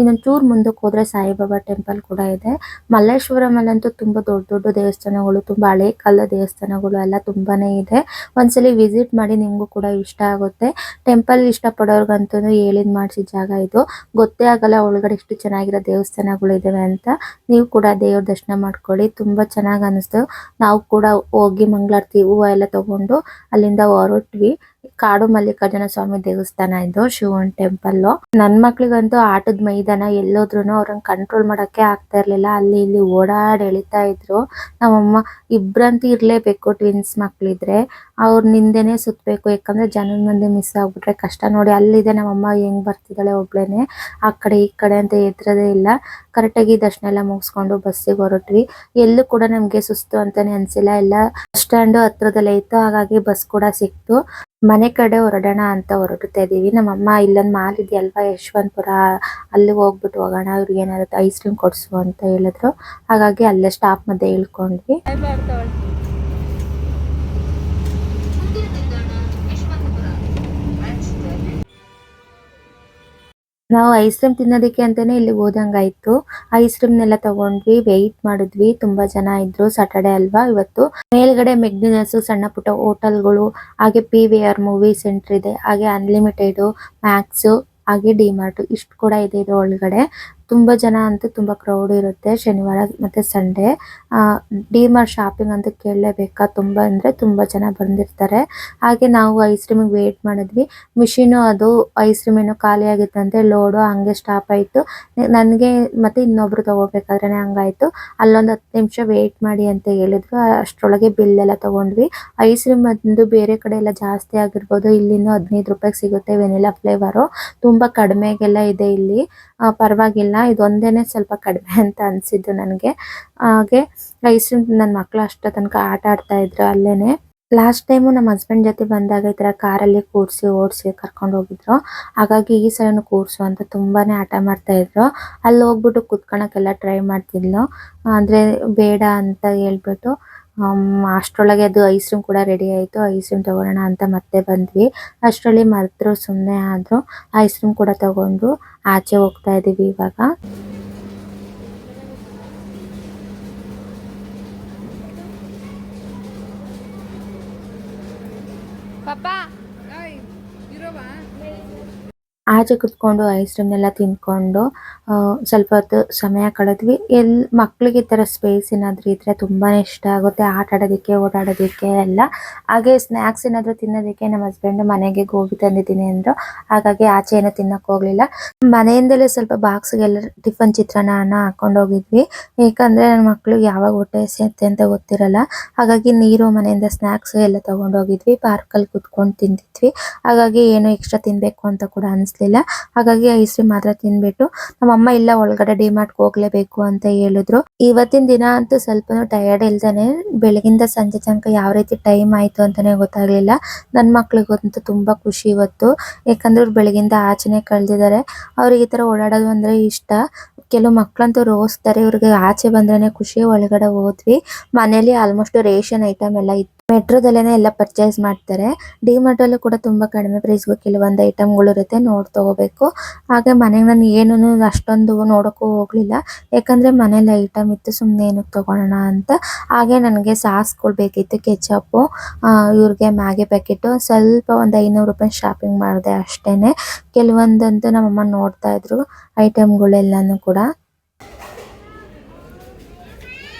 [SPEAKER 1] ಇನ್ನೊಂಚೂರು ಮುಂದಕ್ಕೆ ಹೋದ್ರೆ ಸಾಯಿಬಾಬಾ ಟೆಂಪಲ್ ಕೂಡ ಇದೆ. ಮಲ್ಲೇಶ್ವರಮಲ್ಲಂತೂ ತುಂಬಾ ದೊಡ್ಡ ದೊಡ್ಡ ದೇವಸ್ಥಾನಗಳು, ತುಂಬಾ ಹಳೆ ಕಾಲದ ದೇವಸ್ಥಾನಗಳು ಎಲ್ಲ ತುಂಬಾನೇ ಇದೆ. ಒಂದ್ಸಲಿ ವಿಸಿಟ್ ಮಾಡಿ, ನಿಮ್ಗೂ ಕೂಡ ಇಷ್ಟ ಆಗುತ್ತೆ. ಟೆಂಪಲ್ ಇಷ್ಟ ಪಡೋರ್ಗಂತೂ ಹೇಳಿದ್ ಮಾಡ್ಸಿದ ಜಾಗ ಇದು. ಗೊತ್ತೇ ಆಗಲ್ಲ ಒಳಗಡೆ ಎಷ್ಟು ಚೆನ್ನಾಗಿರೋ ದೇವಸ್ಥಾನಗಳು ಇದಾವೆ ಅಂತ. ನೀವು ಕೂಡ ದೇವ್ರ ದರ್ಶನ ಮಾಡ್ಕೊಳ್ಳಿ, ತುಂಬಾ ಚೆನ್ನಾಗ್ ಅನಿಸ್ತು. ನಾವು ಕೂಡ ಹೋಗಿ ಮಂಗಳಾರತಿ ಹೂವು ಎಲ್ಲ ತಗೊಂಡು ಅಲ್ಲಿಂದ ಹೊರಟ್ವಿ. ಕಾಡು ಮಲ್ಲಿಕಾರ್ಜುನ ಸ್ವಾಮಿ ದೇವಸ್ಥಾನ ಇದು, ಶಿವನ್ ಟೆಂಪಲ್. ನನ್ ಮಕ್ಳಿಗಂತೂ ಆಟದ ಮೈದಾನ, ಎಲ್ಲೋದ್ರುನು ಅವ್ರನ್ನ ಕಂಟ್ರೋಲ್ ಮಾಡಕ್ಕೆ ಆಗ್ತಾ ಇರ್ಲಿಲ್ಲ. ಅಲ್ಲಿ ಇಲ್ಲಿ ಓಡಾಡಿ ಎಳಿತಾ ಇದ್ರು. ನಮ್ಮಮ್ಮ ಇಬ್ರಂತೂ ಇರ್ಲೇಬೇಕು, ಟ್ವಿನ್ಸ್ ಮಕ್ಳಿದ್ರೆ ಅವ್ರ ನಿಂದೆನೆ ಸುತ್ತಬೇಕು. ಯಾಕಂದ್ರೆ ಜನದ ಮಂದಿ ಮಿಸ್ ಆಗ್ಬಿಟ್ರೆ ಕಷ್ಟ. ನೋಡಿ ಅಲ್ಲಿದೆ ನಮ್ಮಮ್ಮ ಹೆಂಗ್ ಬರ್ತಿದ್ದಾಳೆ ಒಬ್ಳೇನೆ, ಆ ಕಡೆ ಈ ಕಡೆ ಅಂತ ಎದ್ರದೇ ಇಲ್ಲ. ಕರೆಕ್ಟಾಗಿ ದರ್ಶನ ಎಲ್ಲ ಮುಗಿಸ್ಕೊಂಡು ಬಸ್ಸಿಗೆ ಹೊರಟ್ವಿ. ಎಲ್ಲೂ ಕೂಡ ನಮ್ಗೆ ಸುಸ್ತು ಅಂತಾನೆ ಅನ್ಸಿಲ್ಲ. ಎಲ್ಲ ಬಸ್ ಸ್ಟ್ಯಾಂಡ್ ಹತ್ರದಲ್ಲೇ ಇತ್ತು, ಹಾಗಾಗಿ ಬಸ್ ಕೂಡ ಸಿಕ್ತು. ಮನೆ ಕಡೆ ಹೊರಡೋಣ ಅಂತ ಹೊರಡ್ತಾ ಇದೀವಿ. ನಮ್ಮಮ್ಮ ಇಲ್ಲೊಂದು ಮಾಲ್ ಇದೆಯಲ್ವಾ ಯಶವಂತಪುರ, ಅಲ್ಲಿಗೆ ಹೋಗ್ಬಿಟ್ಟು ಹೋಗೋಣ, ಇವ್ರಿಗೆ ಏನಾದ್ರು ಐಸ್ ಕ್ರೀಮ್ ಕೊಡ್ಸು ಅಂತ ಹೇಳಿದ್ರು. ಹಾಗಾಗಿ ಅಲ್ಲೇ ಸ್ಟಾಪ್ ಮಧ್ಯೆ ಇಳ್ಕೊಂಡ್ವಿ. ನಾವು ಐಸ್ ಕ್ರೀಮ್ ತಿನ್ನೋದಕ್ಕೆ ಅಂತಾನೆ ಇಲ್ಲಿ ಹೋದಂಗಾಯ್ತು. ಐಸ್ ಕ್ರೀಮ್ನೆಲ್ಲ ತಗೊಂಡ್ವಿ, ವೆಯ್ಟ್ ಮಾಡಿದ್ವಿ, ತುಂಬಾ ಜನ ಇದ್ರು. ಸಾಟರ್ಡೆ ಅಲ್ವಾ ಇವತ್ತು. ಮೇಲ್ಗಡೆ ಮೆಕ್ಡಿನಲ್ಸ್, ಸಣ್ಣ ಪುಟ್ಟ ಹೋಟೆಲ್ಗಳು, ಹಾಗೆ PVR ಮೂವಿ ಸೆಂಟರ್ ಇದೆ, ಹಾಗೆ ಅನ್ಲಿಮಿಟೆಡ್, ಮ್ಯಾಕ್ಸ್, ಹಾಗೆ ಡಿಮಾರ್ಟ್ ಇಷ್ಟು ಕೂಡ ಇದೆ ಇದು ಒಳಗಡೆ. ತುಂಬಾ ಜನ ಅಂತೂ ತುಂಬಾ ಕ್ರೌಡ್ ಇರುತ್ತೆ ಶನಿವಾರ ಮತ್ತೆ ಸಂಡೇ. ಡಿಮಾರ್ಟ್ ಶಾಪಿಂಗ್ ಅಂತ ಕೇಳಲೇಬೇಕಾ, ತುಂಬಾ ಅಂದ್ರೆ ತುಂಬಾ ಜನ ಬಂದಿರ್ತಾರೆ. ಹಾಗೆ ನಾವು ಐಸ್ ಕ್ರೀಮ್ ವೇಟ್ ಮಾಡಿದ್ವಿ. ಮಿಷಿನ್ ಅದು ಐಸ್ ಕ್ರೀಮ್ ಏನೋ ಖಾಲಿ ಆಗಿತ್ತಂತೆ, ಲೋಡು ಹಂಗೆ ಸ್ಟಾಪ್ ಆಯ್ತು. ನನಗೆ ಮತ್ತೆ ಇನ್ನೊಬ್ರು ತಗೋಬೇಕಾದ್ರೆ ಹಂಗಾಯ್ತು. ಅಲ್ಲೊಂದು 10 ನಿಮಿಷ ವೇಟ್ ಮಾಡಿ ಅಂತ ಹೇಳಿದ್ರು. ಅಷ್ಟರೊಳಗೆ ಬಿಲ್ ಎಲ್ಲ ತಗೊಂಡ್ವಿ. ಐಸ್ ಕ್ರೀಮ್ ಒಂದು ಬೇರೆ ಕಡೆ ಎಲ್ಲ ಜಾಸ್ತಿ ಆಗಿರ್ಬೋದು, ಇಲ್ಲಿನೂ 15 ರೂಪಾಯಿಗೆ ಸಿಗುತ್ತೆ ವೆನಿಲಾ ಫ್ಲೇವರು. ತುಂಬಾ ಕಡಿಮೆಗೆಲ್ಲ ಇದೆ ಇಲ್ಲಿ. ಪರವಾಗಿಲ್ಲ, ಇದೊಂದೇನೆ ಸ್ವಲ್ಪ ಕಡಿಮೆ ಅಂತ ಅನ್ಸಿದ್ದು ನನಗೆ. ಹಾಗೆ ಐಸ್ ಕ್ರೀಮ್ ನನ್ನ ಮಕ್ಕಳು ಅಷ್ಟ ತನಕ ಆಟ ಆಡ್ತಾ ಇದ್ರು ಅಲ್ಲೇನೆ. ಲಾಸ್ಟ್ ಟೈಮು ನಮ್ಮ ಹಸ್ಬೆಂಡ್ ಜೊತೆ ಬಂದಾಗ ಈ ತರ ಕಾರಲ್ಲಿ ಕೂರಿಸಿ ಓಡಿಸಿ ಕರ್ಕೊಂಡು ಹೋಗಿದ್ರು. ಹಾಗಾಗಿ ಈ ಸಲನು ಕೂರಿಸು ಅಂತ ತುಂಬಾನೇ ಆಟ ಮಾಡ್ತಾ ಇದ್ರು. ಅಲ್ಲಿ ಹೋಗ್ಬಿಟ್ಟು ಕುತ್ಕೊಳಕ್ಕೆಲ್ಲ ಟ್ರೈ ಮಾಡ್ತಿದ್ಲು, ಅಂದ್ರೆ ಬೇಡ ಅಂತ ಹೇಳ್ಬಿಟ್ಟು. ಅಷ್ಟರೊಳಗೆ ಅದು ಐಸ್ ಕ್ರೀಮ್ ಕೂಡ ರೆಡಿ ಆಯಿತು. ಐಸ್ ಕ್ರೀಮ್ ತಗೊಳ್ಳೋಣ ಅಂತ ಮತ್ತೆ ಬಂದ್ವಿ. ಅಷ್ಟರಲ್ಲಿ ಮರೆತರು, ಸುಮ್ಮನೆ ಆದರು. ಐಸ್ ಕ್ರೀಮ್ ಕೂಡ ತಗೊಂಡು ಆಚೆ ಹೋಗ್ತಾ ಇದೀವಿ ಇವಾಗ. ಆಚೆ ಕುತ್ಕೊಂಡು ಐಸ್ ಕ್ರೀಮ್ನೆಲ್ಲ ತಿನ್ಕೊಂಡು ಸ್ವಲ್ಪ ಹೊತ್ತು ಸಮಯ ಕಳೆದ್ವಿ. ಮಕ್ಳಿಗೆ ಈ ಥರ ಸ್ಪೇಸ್ ಏನಾದರೂ ಇದ್ರೆ ತುಂಬಾನೇ ಇಷ್ಟ ಆಗುತ್ತೆ ಆಟ ಆಡೋದಕ್ಕೆ, ಓಡಾಡೋದಕ್ಕೆ ಎಲ್ಲ. ಹಾಗೆ ಸ್ನ್ಯಾಕ್ಸ್ ಏನಾದರೂ ತಿನ್ನೋದಕ್ಕೆ ನಮ್ಮ ಹಸ್ಬೆಂಡ್ ಮನೆಗೆ ಗೋಬಿ ತಂದಿದ್ದೀನಿ ಅಂದರು. ಹಾಗಾಗಿ ಆಚೆ ಏನೂ ತಿನ್ನಕ್ಕೆ ಹೋಗಲಿಲ್ಲ. ಮನೆಯಿಂದಲೇ ಸ್ವಲ್ಪ ಬಾಕ್ಸ್ಗೆಲ್ಲ ಟಿಫನ್ ಚಿತ್ರಾನ್ನ ಹಾಕೊಂಡು ಹೋಗಿದ್ವಿ. ಏಕೆಂದರೆ ನನ್ನ ಮಕ್ಳಿಗೆ ಯಾವಾಗ ಹೊಟ್ಟೆ ಹಸಿಯುತ್ತೆ ಅಂತ ಗೊತ್ತಿರಲ್ಲ. ಹಾಗಾಗಿ ನೀರು, ಮನೆಯಿಂದ ಸ್ನ್ಯಾಕ್ಸ್ ಎಲ್ಲ ತಗೊಂಡು ಹೋಗಿದ್ವಿ. ಪಾರ್ಕಲ್ಲಿ ಕುತ್ಕೊಂಡು ತಿಂದಿದ್ವಿ. ಹಾಗಾಗಿ ಏನು ಎಕ್ಸ್ಟ್ರಾ ತಿನ್ನಬೇಕು ಅಂತ ಕೂಡ ಅನಿಸ್ಲಿಲ್ಲ. ಹಾಗಾಗಿ ಐಸ್ ಕ್ರೀಮ್ ಮಾತ್ರ ತಿಂದ್ಬಿಟ್ಟು ನಮ್ಮಮ್ಮ ಇಲ್ಲ ಒಳಗಡೆ ಡಿಮಾರ್ಟ್ಗೆ ಹೋಗ್ಲೇಬೇಕು ಅಂತ ಹೇಳಿದ್ರು. ಇವತ್ತಿನ ದಿನ ಅಂತೂ ಸ್ವಲ್ಪನೂ ಟಯರ್ಡ್ ಇಲ್ದೇನೆ ಬೆಳಗಿಂದ ಸಂಜೆ ತನಕ ಯಾವ ರೀತಿ ಟೈಮ್ ಆಯ್ತು ಅಂತಾನೆ ಗೊತ್ತಾಗ್ಲಿಲ್ಲ. ನನ್ನ ಮಕ್ಳಿಗಂತೂ ತುಂಬಾ ಖುಷಿ ಇವತ್ತು. ಯಾಕಂದ್ರೆ ಬೆಳಗಿಂದ ಆಚೆನೆ ಕಳ್ದಿದ್ದಾರೆ. ಅವ್ರಿಗೆ ಈ ತರ ಓಡಾಡೋದು ಅಂದ್ರೆ ಇಷ್ಟ. ಕೆಲವು ಮಕ್ಳಂತೂ ರೋಸ್ತಾರೆ, ಇವ್ರಿಗೆ ಆಚೆ ಬಂದ್ರೇನೆ ಖುಷಿ. ಒಳಗಡೆ ಹೋದ್ವಿ. ಮನೇಲಿ ಆಲ್ಮೋಸ್ಟ್ ರೇಷನ್ ಐಟಮ್ ಎಲ್ಲ ಇತ್ತು. ಮೆಟ್ರೋದಲ್ಲೇನೆ ಎಲ್ಲ ಪರ್ಚೇಸ್ ಮಾಡ್ತಾರೆ. ಡಿಮಾರ್ಟ್ ಅಲ್ಲೂ ಕೂಡ ತುಂಬಾ ಕಡಿಮೆ ಪ್ರೈಸ್ಗೂ ಕೆಲವೊಂದು ಐಟಮ್ಗಳು ಇರುತ್ತೆ, ನೋಡಿ ತಗೋಬೇಕು. ಹಾಗೆ ಮನೆಗೆ ನಾನು ಏನೂ ಅಷ್ಟೊಂದು ನೋಡೋಕ್ಕೂ ಹೋಗ್ಲಿಲ್ಲ, ಯಾಕಂದ್ರೆ ಮನೇಲಿ ಐಟಮ್ ಇತ್ತು, ಸುಮ್ಮನೆ ಏನಕ್ಕೆ ತಗೊಳ್ಳೋಣ ಅಂತ. ಹಾಗೆ ನನಗೆ ಸಾಸ್ಗಳು ಬೇಕಿತ್ತು, ಕೆಚಪ್ಪು, ಇವ್ರಿಗೆ ಮ್ಯಾಗಿ ಪ್ಯಾಕೆಟು, ಸ್ವಲ್ಪ ಒಂದು 500 ರೂಪಾಯಿ ಶಾಪಿಂಗ್ ಮಾಡಿದೆ ಅಷ್ಟೇನೆ. ಕೆಲವೊಂದಂತೂ ನಮ್ಮಮ್ಮ ನೋಡ್ತಾ ಇದ್ರು ಐಟಮ್ಗಳೆಲ್ಲನೂ ಕೂಡ.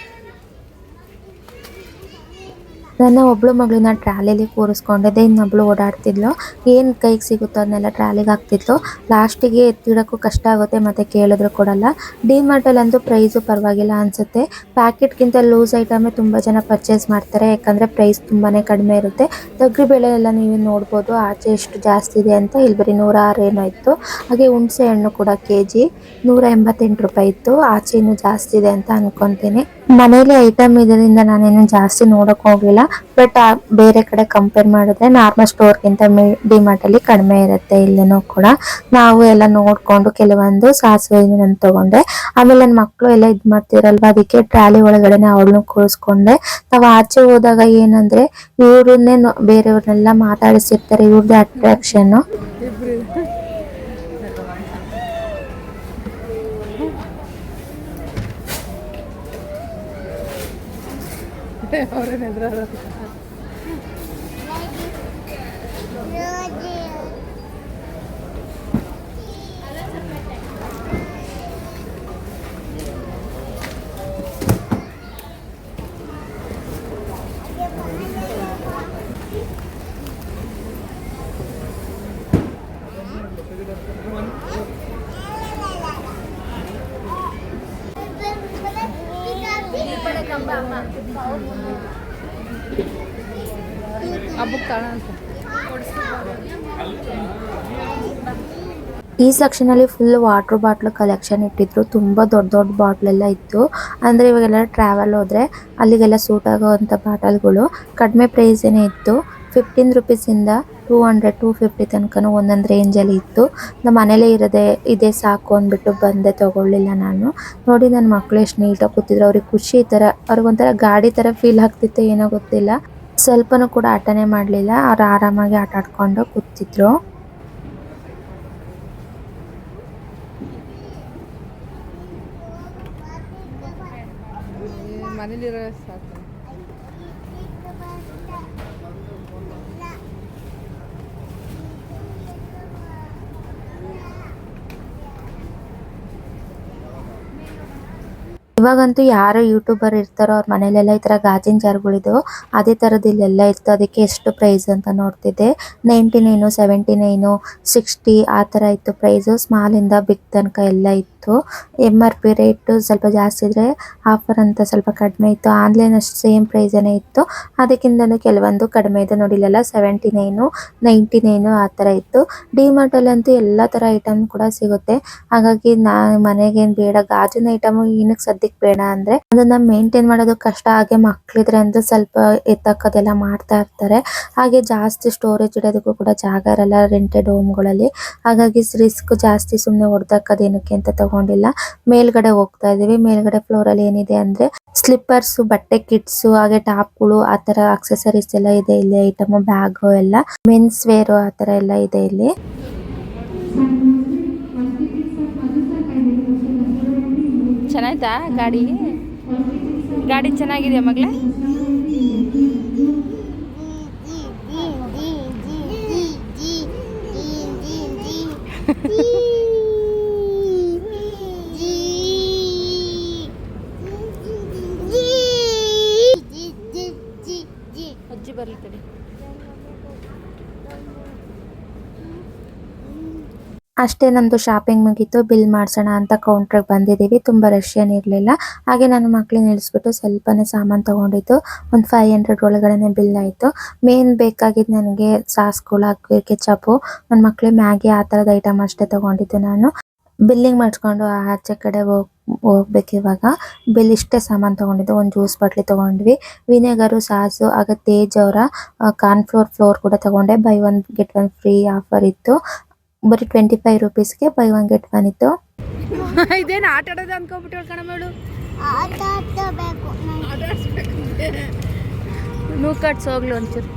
[SPEAKER 1] ನನ್ನ ಒಬ್ಳು ಮಗಳನ್ನ ಟ್ರಾಲಿಲಿ ಕೂರಿಸ್ಕೊಂಡಿದ್ದೆ, ಇನ್ನೊಬ್ಳು ಓಡಾಡ್ತಿದ್ಲು. ಏನು ಕೈಗೆ ಸಿಗುತ್ತೋ ಅದನ್ನೆಲ್ಲ ಟ್ರಾಲಿಗೆ ಹಾಕ್ತಿದ್ಲು. ಲಾಸ್ಟಿಗೆ ಎತ್ತಿಡೋಕ್ಕೂ ಕಷ್ಟ ಆಗುತ್ತೆ, ಮತ್ತು ಕೇಳಿದ್ರು ಕೊಡಲ್ಲ. ಡಿಮಾರ್ಟಲ್ಲಂತೂ ಪ್ರೈಸು ಪರವಾಗಿಲ್ಲ ಅನಿಸುತ್ತೆ. ಪ್ಯಾಕೆಟ್ಗಿಂತ ಲೂಸ್ ಐಟಮೇ ತುಂಬ ಜನ ಪರ್ಚೇಸ್ ಮಾಡ್ತಾರೆ, ಯಾಕಂದರೆ ಪ್ರೈಸ್ ತುಂಬಾ ಕಡಿಮೆ ಇರುತ್ತೆ. ತೊಗರಿ ಬೇಳೆ ಎಲ್ಲ ನೀವು ನೋಡ್ಬೋದು ಆಚೆ ಎಷ್ಟು ಜಾಸ್ತಿ ಇದೆ ಅಂತ. ಇಲ್ಲಿ ಬರೀ 106 ಏನೋ ಇತ್ತು. ಹಾಗೆ ಹುಣಸೆ ಹಣ್ಣು ಕೂಡ kg 188 ರೂಪಾಯಿ ಇತ್ತು. ಆಚೆ ಇನ್ನೂ ಜಾಸ್ತಿ ಇದೆ ಅಂತ ಅನ್ಕೊತೀನಿ. ಮನೇಲಿ ಐಟಮ್ ಇದರಿಂದ ನಾನೇನು ಜಾಸ್ತಿ ನೋಡೋಕೆ ಹೋಗಲಿಲ್ಲ. ಬಟ್ ಬೇರೆ ಕಡೆ ಕಂಪೇರ್ ಮಾಡಿದ್ರೆ ನಾರ್ಮಲ್ ಸ್ಟೋರ್ಗಿಂತ ಡಿಮಾರ್ಟ್ ಅಲ್ಲಿ ಕಡಿಮೆ ಇರುತ್ತೆ ಇಲ್ಲೂ ಕೂಡ. ನಾವು ಎಲ್ಲ ನೋಡ್ಕೊಂಡು ಕೆಲವೊಂದು ಸಾಸಿವೆ ನಾನು ತಗೊಂಡೆ. ಆಮೇಲೆ ನನ್ನ ಮಕ್ಕಳು ಎಲ್ಲ ಇದು ಮಾಡ್ತಿರಲ್ವ, ಅದಕ್ಕೆ ಟ್ರಾಲಿ ಒಳಗಡೆನೆ ಅವಳನ್ನು ಕೂರಿಸ್ಕೊಂಡೆ. ನಾವು ಆಚೆ ಹೋದಾಗ ಏನಂದ್ರೆ ಇವ್ರನ್ನೇ ಬೇರೆಯವ್ರನ್ನೆಲ್ಲ ಮಾತಾಡಿಸಿರ್ತಾರೆ, ಇವ್ರದ್ದೇ ಅಟ್ರಾಕ್ಷನ್. ಈ ಸೆಕ್ಷನ್ ಅಲ್ಲಿ ಫುಲ್ ವಾಟರ್ ಬಾಟ್ಲ್ ಕಲೆಕ್ಷನ್ ಇಟ್ಟಿದ್ರು. ತುಂಬಾ ದೊಡ್ಡ ದೊಡ್ಡ ಬಾಟ್ಲ್ ಎಲ್ಲ ಇತ್ತು. ಅಂದ್ರೆ ಇವಾಗೆಲ್ಲ ಟ್ರಾವೆಲ್ ಹೋದ್ರೆ ಅಲ್ಲಿಗೆಲ್ಲ ಸೂಟ್ ಆಗುವಂತ ಬಾಟಲ್ಗಳು ಕಡಿಮೆ ಪ್ರೈಸ್ ಏನೇ ಇತ್ತು. 15 ರೂಪೀಸ್ ಇಂದ 200-250 ತನಕನೂ ಒಂದೊಂದು ರೇಂಜಲ್ಲಿ ಇತ್ತು. ನಮ್ಮ ಮನೇಲೇ ಇದೇ ಸಾಕು ಅಂದ್ಬಿಟ್ಟು ಬಂದೆ, ತಗೊಳ್ಳಿಲ್ಲ ನಾನು. ನೋಡಿ ನನ್ನ ಮಕ್ಕಳು ಎಷ್ಟು ನೀಟಾಗಿ ಕೂತಿದ್ರು, ಅವ್ರಿಗೆ ಖುಷಿ ಈ ಥರ, ಅವ್ರಿಗೊಂಥರ ಗಾಡಿ ಥರ ಫೀಲ್ ಆಗ್ತಿತ್ತು ಏನೋ ಗೊತ್ತಿಲ್ಲ. ಸ್ವಲ್ಪನೂ ಕೂಡ ಆಟನೇ ಮಾಡಲಿಲ್ಲ, ಅವ್ರು ಆರಾಮಾಗಿ ಆಟ ಆಡ್ಕೊಂಡು ಕೂತಿದ್ರು.
[SPEAKER 2] ಮನೇಲಿರೋ ಸಾಕು.
[SPEAKER 1] ಇವಾಗಂತೂ ಯಾರು ಯೂಟ್ಯೂಬರ್ ಇರ್ತಾರೋ ಅವ್ರ ಮನೇಲೆಲ್ಲ ಈ ಥರ ಗಾಜಿನ ಜಾರ್ಗಳಿದ್ದು, ಅದೇ ಥರದ್ದು ಇಲ್ಲೆಲ್ಲ ಇತ್ತು. ಅದಕ್ಕೆ ಎಷ್ಟು ಪ್ರೈಸ್ ಅಂತ ನೋಡ್ತಿದ್ದೆ, 99, 79, 60 ಆ ಥರ ಇತ್ತು ಪ್ರೈಸು. ಸ್ಮಾಲಿಂದ ಬಿಗ್ ತನಕ ಎಲ್ಲ ಇತ್ತು. MRP ರೇಟು ಸ್ವಲ್ಪ ಜಾಸ್ತಿ ಇದ್ರೆ ಆಫರ್ ಅಂತ ಸ್ವಲ್ಪ ಕಡಿಮೆ ಇತ್ತು. ಆನ್ಲೈನ್ ಅಷ್ಟು ಸೇಮ್ ಪ್ರೈಸೇ ಇತ್ತು, ಅದಕ್ಕಿಂತಲೂ ಕೆಲವೊಂದು ಕಡಿಮೆ ಇದೆ. ನೋಡಿಲ್ಲ 79, 99 ಆ ಥರ ಇತ್ತು. ಡಿಮಾರ್ಟಲ್ಲಂತೂ ಎಲ್ಲ ಥರ ಐಟಮ್ ಕೂಡ ಸಿಗುತ್ತೆ. ಹಾಗಾಗಿ ಮನೆಗೇನು ಬೇಡ, ಗಾಜಿನ ಐಟಮು ಏನಕ್ಕೆ ಸದ್ಯಕ್ಕೆ ಬೇಡ ಅಂದ್ರೆ ಅದನ್ನ ಮೇಂಟೈನ್ ಮಾಡೋದು ಕಷ್ಟ. ಹಾಗೆ ಮಕ್ಳಿದ್ರೆ ಅಂದ್ರೆ ಸ್ವಲ್ಪ ಎತ್ತಕ್ಕದೆಲ್ಲ ಮಾಡ್ತಾ ಇರ್ತಾರೆ. ಹಾಗೆ ಜಾಸ್ತಿ ಸ್ಟೋರೇಜ್ ಇಡೋದಕ್ಕೂ ಕೂಡ ಜಾಗ ಇರಲ್ಲ ರೆಂಟೆಡ್ ಹೋಮ್ಗಳಲ್ಲಿ. ಹಾಗಾಗಿ ರಿಸ್ಕ್ ಜಾಸ್ತಿ, ಸುಮ್ಮನೆ ಹೊಡೆದಕ್ಕದೇನಕ್ಕೆ ಅಂತ ತಗೊಂಡಿಲ್ಲ. ಮೇಲ್ಗಡೆ ಹೋಗ್ತಾ ಇದೀವಿ. ಮೇಲ್ಗಡೆ ಫ್ಲೋರ್ ಅಲ್ಲಿ ಏನಿದೆ ಅಂದ್ರೆ ಸ್ಲಿಪ್ಪರ್ಸ್, ಬಟ್ಟೆ ಕಿಟ್ಸ್, ಹಾಗೆ ಟಾಪ್ಗಳು, ಆ ತರ ಅಕ್ಸೆಸರೀಸ್ ಎಲ್ಲ ಇದೆ ಇಲ್ಲಿ. ಐಟಮ್, ಬ್ಯಾಗ್ ಎಲ್ಲ, ಮೆನ್ಸ್ ವೇರ್ ಆ ತರ ಎಲ್ಲ ಇದೆ ಇಲ್ಲಿ.
[SPEAKER 2] ಚೆನ್ನಾಯ್ತಾ ಗಾಡಿ ಚೆನ್ನಾಗಿದೆಯಾ ಮಗಳೇ? ಅಜ್ಜಿ ಬರ್ಲಿ ತಡಿ.
[SPEAKER 1] ಅಷ್ಟೇ, ನಮ್ದು ಶಾಪಿಂಗ್ ಮುಗೀತು. ಬಿಲ್ ಮಾಡ್ಸೋಣ ಅಂತ ಕೌಂಟ್ರಿಗೆ ಬಂದಿದ್ದೀವಿ. ತುಂಬ ರಶ್ ಏನಿರಲಿಲ್ಲ. ಹಾಗೆ ನನ್ನ ಮಕ್ಳನ್ನ ನಿಲ್ಲಿಸ್ಬಿಟ್ಟು ಸ್ವಲ್ಪನೇ ಸಾಮಾನು ತೊಗೊಂಡಿದ್ದು. ಒಂದು 500 ಒಳಗಡೆ ಬಿಲ್ ಆಯಿತು. ಮೇನ್ ಬೇಕಾಗಿದ್ದು ನನಗೆ ಸಾಸ್ಗಳು, ಕೆಚಪ್ಪು, ನನ್ನ ಮಕ್ಳಿಗೆ ಮ್ಯಾಗಿ ಆ ಥರದ ಐಟಮ್ ಅಷ್ಟೇ ತೊಗೊಂಡಿದ್ದು ನಾನು. ಬಿಲ್ಲಿಂಗ್ ಮಾಡಿಸ್ಕೊಂಡು ಆಚೆ ಕಡೆ ಹೋಗ್ಬೇಕು. ಇವಾಗ ಬಿಲ್ ಇಷ್ಟೇ ಸಾಮಾನು ತೊಗೊಂಡಿದ್ದು. ಒಂದು ಜ್ಯೂಸ್ ಬಾಟ್ಲಿ ತೊಗೊಂಡ್ವಿ, ವಿನೆಗರು, ಸಾಸು, ಆಗ ತೇಜ್ ಅವರ ಕಾರ್ನ್ಫ್ಲೋರ್ ಕೂಡ ತೊಗೊಂಡೆ. ಬೈ 1 get 1 ಫ್ರೀ ಆಫರ್ ಇತ್ತು. ಬರೀ 25 ರೂಪೀಸ್ಗೆ ಬೈ 1 get 1 ಇತ್ತು.
[SPEAKER 2] ಇದೇನು ಆಟ ಆಡೋದು ಅನ್ಕೊಂಡ್ಬಿಟ್ಟು ಕಣಮೇಳು, ನೂ ಕಟ್ಸ್ ಹೋಗ್ಲಿ ಒಂಚೂರು.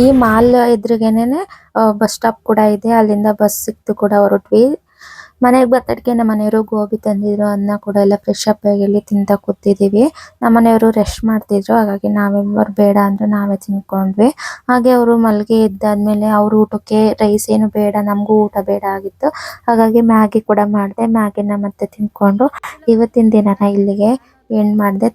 [SPEAKER 1] ಈ ಮಾಲ್ ಎದುರಿಗೇನೆ ಬಸ್ ಸ್ಟಾಪ್ ಕೂಡ ಇದೆ. ಅಲ್ಲಿಂದ ಬಸ್ ಸಿಕ್ತು ಕೂಡ ಹೊರಟ್ವಿ. ಮನೆಗೆ ಬರ್ತಡ್ಗೆ ನಮ್ಮ ಮನೆಯವರು ಗೋಬಿ ತಂದಿದ್ರು. ಅದನ್ನ ಕೂಡ ಎಲ್ಲ ಫ್ರೆಶ್ ಅಪ್ ಆಗಿ ಇಲ್ಲಿ ತಿಂತ ಕೂತಿದ್ದೀವಿ. ನಮ್ಮ ಮನೆಯವರು ರೆಸ್ಟ್ ಮಾಡ್ತಿದ್ರು, ಹಾಗಾಗಿ ನಾವಿಬ್ಬರು ಬೇಡ ಅಂದ್ರೆ ನಾವೇ ತಿನ್ಕೊಂಡ್ವಿ. ಹಾಗೆ ಅವರು ಮಲ್ಗೆ ಇದ್ದಾದ್ಮೇಲೆ ಅವ್ರ ಊಟಕ್ಕೆ ರೈಸ್ ಏನು ಬೇಡ, ನಮಗೂ ಊಟ ಬೇಡ ಆಗಿತ್ತು. ಹಾಗಾಗಿ ಮ್ಯಾಗಿ ಕೂಡ ಮಾಡಿದೆ. ಮ್ಯಾಗಿನ ಮತ್ತೆ ತಿನ್ಕೊಂಡು ಇವತ್ತಿನ ದಿನನ ಇಲ್ಲಿಗೆ ಎಂಡ್ ಮಾಡಿದೆ.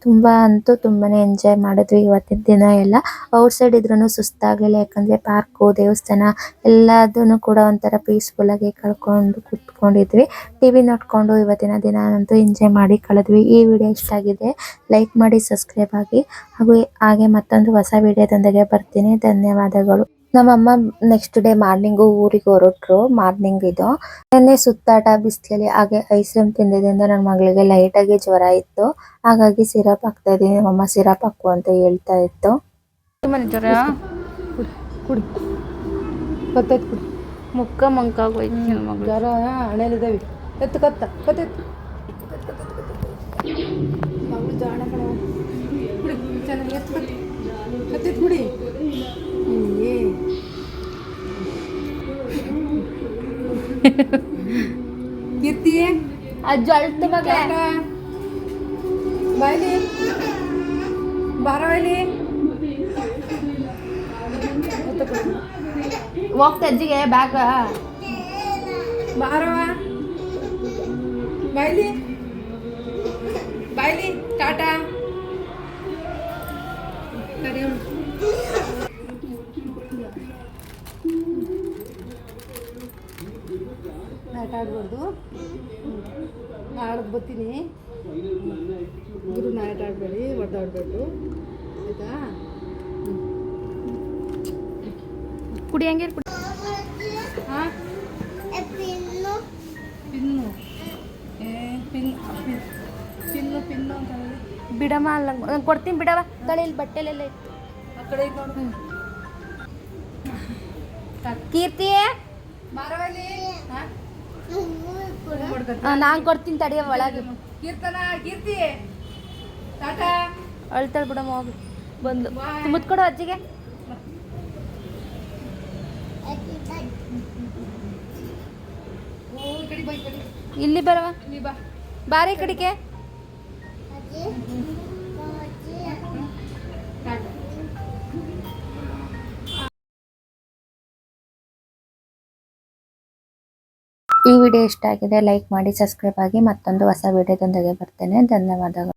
[SPEAKER 1] ತುಂಬಾನೇ ಎಂಜಾಯ್ ಮಾಡಿದ್ವಿ ಇವತ್ತಿನ ದಿನ ಎಲ್ಲ. ಔಟ್ ಸೈಡ್ ಇದ್ರೂ ಸುಸ್ತಾಗಲಿಲ್ಲ, ಯಾಕಂದ್ರೆ ಪಾರ್ಕು, ದೇವಸ್ಥಾನ ಎಲ್ಲದನ್ನು ಕೂಡ ಒಂಥರ ಪೀಸ್ಫುಲ್ ಆಗಿ ಕುತ್ಕೊಂಡಿದ್ವಿ. ಟಿವಿ ನೋಡ್ಕೊಂಡು ಇವತ್ತಿನ ದಿನ ಅಂತೂ ಎಂಜಾಯ್ ಮಾಡಿ ಕಳೆದ್ವಿ. ಈ ವಿಡಿಯೋ ಇಷ್ಟ ಆಗಿದೆ ಲೈಕ್ ಮಾಡಿ, ಸಬ್ಸ್ಕ್ರೈಬ್ ಆಗಿ. ಹಾಗೆ ಮತ್ತೊಂದು ಹೊಸ ವಿಡಿಯೋದೊಂದಿಗೆ ಬರ್ತೀನಿ. ಧನ್ಯವಾದಗಳು. ನಮ್ಮಮ್ಮ ನೆಕ್ಸ್ಟ್ ಡೇ ಮಾರ್ನಿಂಗು ಊರಿಗೆ ಹೊರಟ್ರು. ಮಾರ್ನಿಂಗ್ ಇದು ನೆನ್ನೆ ಸುತ್ತಾಟ ಬಿಸಿಲಲ್ಲಿ, ಹಾಗೆ ಐಸ್ ಕ್ರೀಮ್ ತಿಂದಿದ್ದರಿಂದ ನನ್ನ ಮಗಳಿಗೆ ಲೈಟ್ ಆಗಿ ಜ್ವರ ಇತ್ತು. ಹಾಗಾಗಿ ಸಿರಪ್ ಹಾಕ್ತಾ ಇದೀನಿ. ನಮ್ಮಮ್ಮ ಸಿರಪ್ ಹಾಕು ಅಂತ ಹೇಳ್ತಾ ಇತ್ತು.
[SPEAKER 2] ಜ್ವರ ಕುಡಿ ಗೊತ್ತಾಯ್ತು, ಕುಡಿ. ಮುಕ್ಕ ಮಂಕಾಗೋಯ್ತು ಮಗಳು. ಜ್ವರ ಹಣೆಲಿದ್ದಾವೆ. ಎತ್ತು ಕತ್ತ ಕತ್ತೆತ್ತು ಮಗಳು ಜಾಣ ಕಣ. ಕುಡಿ ಚೆನ್ನಾಗಿ ಎತ್ತು ಕತ್ತೆತ್ತು ಕುಡಿ. ಕೀರ್ತಿ ಅಜ್ಜ ಅಳ್ತು ಮಗ. ಬಾಯ್ಲಿ ಬಾರ ಬಾಯ್ಲಿ ಹೋಗ್ತಾ ಅಜ್ಜಿಗೆ ಬ್ಯಾಗ ಬಾರವ. ಬಾಯ್ಲಿ ಬಾಯ್ಲಿ ಟಾಟಾ ಕರಿ. ಆಟ ಆಡ್ಬಾರ್ದು, ಆಡೋದು ಬರ್ತೀನಿ. ಗುರುನ ಆಟ ಆಡಬೇಡಿ, ಒದ್ದಾಡಬೇಕು ಆಯಿತಾ? ಕುಡಿ ಹಂಗೆ ಕುಡಿ. ಹಾಂ ಪಿನ್ನು ಏ ಪಿನ್ನು ಅಂತ ಹೇಳಿ
[SPEAKER 3] ಬಿಡಮ್ಮ ಅಲ್ಲ ನಾನು ಕೊಡ್ತೀನಿ ಬಿಡವ ತಲೆಯಲ್ಲಿ ಬಟ್ಟೆಲೆಲ್ಲ ಇತ್ತು
[SPEAKER 2] ಆ ಕಡೆ ಇದ್ ನೋಡು
[SPEAKER 3] ಕೀರ್ತಿ
[SPEAKER 2] ಮಾರವಲ್ಲಿ ಹಾಂ
[SPEAKER 3] ನಾನು ಕೊಡ್ತೀನಿ ತಡಿಯ ಒಳಗೆ
[SPEAKER 2] ಕೀರ್ತಿ ಟಾಟಾ
[SPEAKER 3] ಅಳ್ತಾಳೆ ಬಿಡಮ್ಮ ಹೋಗಿ ಬಂದು ಮುತ್ಕೊಡು ಅಜ್ಜಿಗೆ
[SPEAKER 2] ಓ ಈ ಕಡೆ ಬಾ ಈ ಕಡೆ
[SPEAKER 3] ಇಲ್ಲಿ ಬರವ
[SPEAKER 2] ಇಲ್ಲಿ ಬಾ
[SPEAKER 3] ಬಾರಿ ಕಡೆಗೆ
[SPEAKER 2] ಟಾಟಾ
[SPEAKER 1] ಈ ವಿಡಿಯೋ ಇಷ್ಟ ಆಗಿದೆ ಲೈಕ್ ಮಾಡಿ ಸಬ್ಸ್ಕ್ರೈಬ್ ಆಗಿ ಮತ್ತೊಂದು ಹೊಸ ವಿಡಿಯೋದೊಂದಿಗೆ ಬರ್ತೇನೆ ಧನ್ಯವಾದಗಳು.